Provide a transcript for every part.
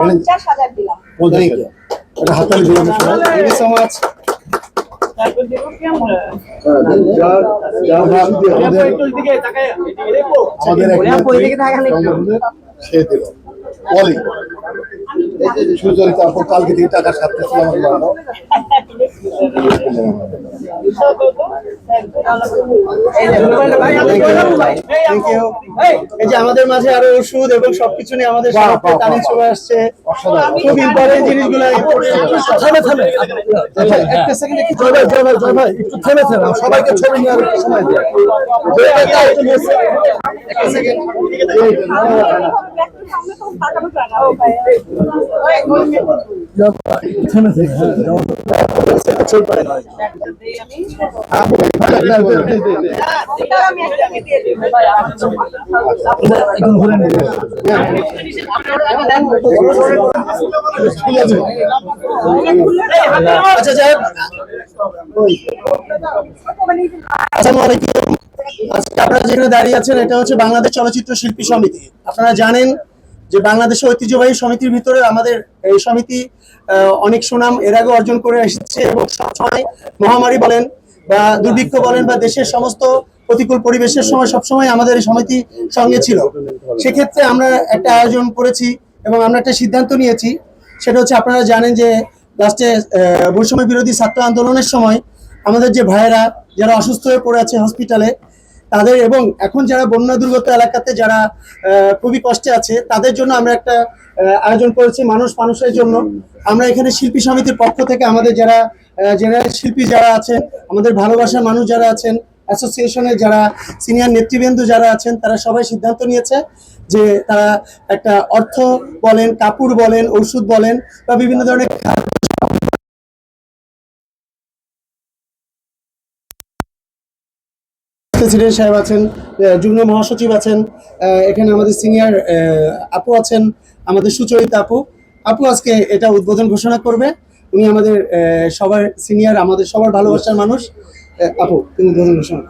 50,000 দিলাম। এটা হাতালি দিলাম। Thank you so much. তারপর দেব কি আমরা? সে দিল বলি সুচরিতা আপু কালকে থেকে টাকা সারতেছিলাম থ্যাংক ইউ। এই যে আমাদের মাঝে আরো ওষুধ এবং সবকিছু নিয়ে আমাদের সাথে তালিম চলে আসছে। খুব ইম্পর্টেন্ট জিনিসগুলো একটা সেকেন্ড একটু একটু থেমে সবাইকে ছবি নেওয়ার একটু সময় দিই। একটা সেকেন্ড আচ্ছা যাই আজকে আপনারা যেখানে দাঁড়িয়ে আছেন এটা হচ্ছে বাংলাদেশ চলচ্চিত্র শিল্পী সমিতি। আপনারা জানেন যে বাংলাদেশের ঐতিহ্যবাহী সমিতির ভিতরে আমাদের এই সমিতি অনেক সুনাম এর আগে অর্জন করে এসেছে এবং সবসময় মহামারী বলেন বা দুর্ভিক্ষ বলেন বা দেশের সমস্ত প্রতিকূল পরিবেশের সময় সবসময় আমাদের এই সমিতি সঙ্গে ছিল। সেক্ষেত্রে আমরা একটা আয়োজন করেছি এবং আমরা একটা সিদ্ধান্ত নিয়েছি, সেটা হচ্ছে আপনারা জানেন যে লাস্টে বৈষম্য বিরোধী ছাত্র আন্দোলনের সময় আমাদের যে ভাইয়েরা যারা অসুস্থ হয়ে পড়ে আছে হসপিটালে তাদের এবং এখন যারা বন্যা দুর্গত এলাকাতে যারা খুবই কষ্টে আছে তাদের জন্য আমরা একটা আয়োজন করেছি মানুষের জন্য। আমরা এখানে শিল্পী সমিতির পক্ষ থেকে আমাদের যারা জেনারেল শিল্পী যারা আছেন, আমাদের ভালোবাসার মানুষ যারা আছেন, অ্যাসোসিয়েশনের যারা সিনিয়র নেতৃবৃন্দ যারা আছেন তারা সবাই সিদ্ধান্ত নিয়েছে যে তারা একটা অর্থ বলেন, কাপড় বলেন, ওষুধ বলেন বা বিভিন্ন ধরনের প্রেসিডেন্ট সাহেব আছেন, যুগ্ম মহাসচিব আছেন, এখানে আমাদের সিনিয়র আপু আছেন, আমাদের সুচরিতা আপু আজকে এটা উদ্বোধন ঘোষণা করবে। উনি আমাদের সবার সিনিয়র, আমাদের সবার ভালোবাসার মানুষ। আপু তিনি উদ্বোধন ঘোষণা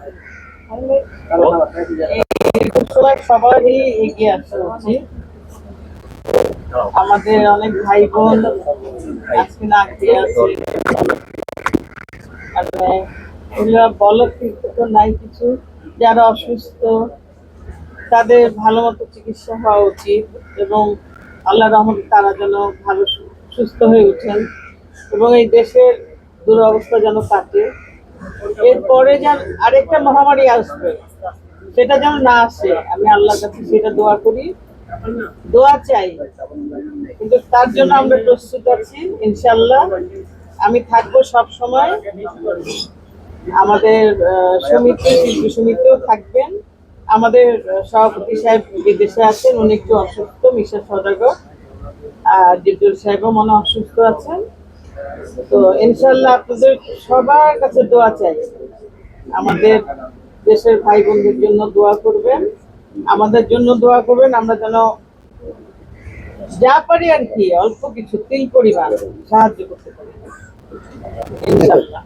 সবারই এগিয়ে আসা উচিত। আমাদের অনেক ভাই বোন আজকে না খেয়ে আছে, বলার তো নাই কিছু। যারা অসুস্থ তাদের ভালো মতো চিকিৎসা হওয়া উচিত এবং আল্লাহ রহমতে তারা যেন ভালো সুস্থ হয়ে উঠেন এবং এই দেশের দুরবস্থা যেন কাটে। এরপরে যেন আরেকটা মহামারী আসবে সেটা যেন না আসে, আমি আল্লাহর কাছে সেটা দোয়া করি, দোয়া চাই। কিন্তু তার জন্য আমরা প্রস্তুত আছি ইনশাল্লাহ। আমি থাকবো সব সময়, আমাদের সমিতি শিল্পী সমিতিও থাকবেন। আমাদের সভাপতি সাহেব বিদেশে আছেন, উনি একটু অসুস্থ, মিশা সদাগর, আর জিতুল সাহেবও মনে অসুস্থ আছেন। তো ইনশাল্লাহ আপনাদের সবার কাছে দোয়া চাই, আমাদের দেশের ভাই বোনদের জন্য দোয়া করবেন, আমাদের জন্য দোয়া করবেন। আমরা যেন যা পারি আর কি অল্প কিছু তিল পরিমাণ সাহায্য করতে পারি ইনশাল্লাহ।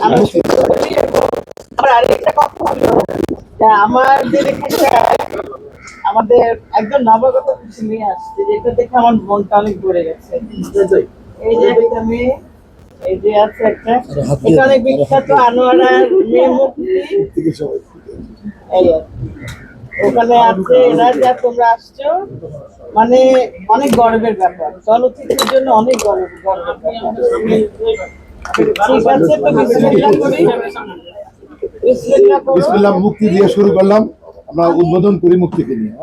আমার আরেকটা কথা হলো, আমার যে আমাদের একজন নবাগত কিছু নিয়ে আসছে, যেটা দেখে আমার মনটা অনেক ভরে গেছে। এই যে একটা মেয়ে, এই যে আছে একটা, এটা অনেক বিখ্যাত আনোয়ারার মেয়ে মুক্তি, ওখানে আছে। এরা যা তোমরা আসছো মানে অনেক গর্বের ব্যাপার, চলচ্চিত্রের জন্য অনেক গর্বের ব্যাপার। ঠিক আছে, তো বিসমিল্লাহ মুক্তি দিয়ে শুরু করলাম। আমরা উদ্বোধন করি মুক্তিকে নিয়ে।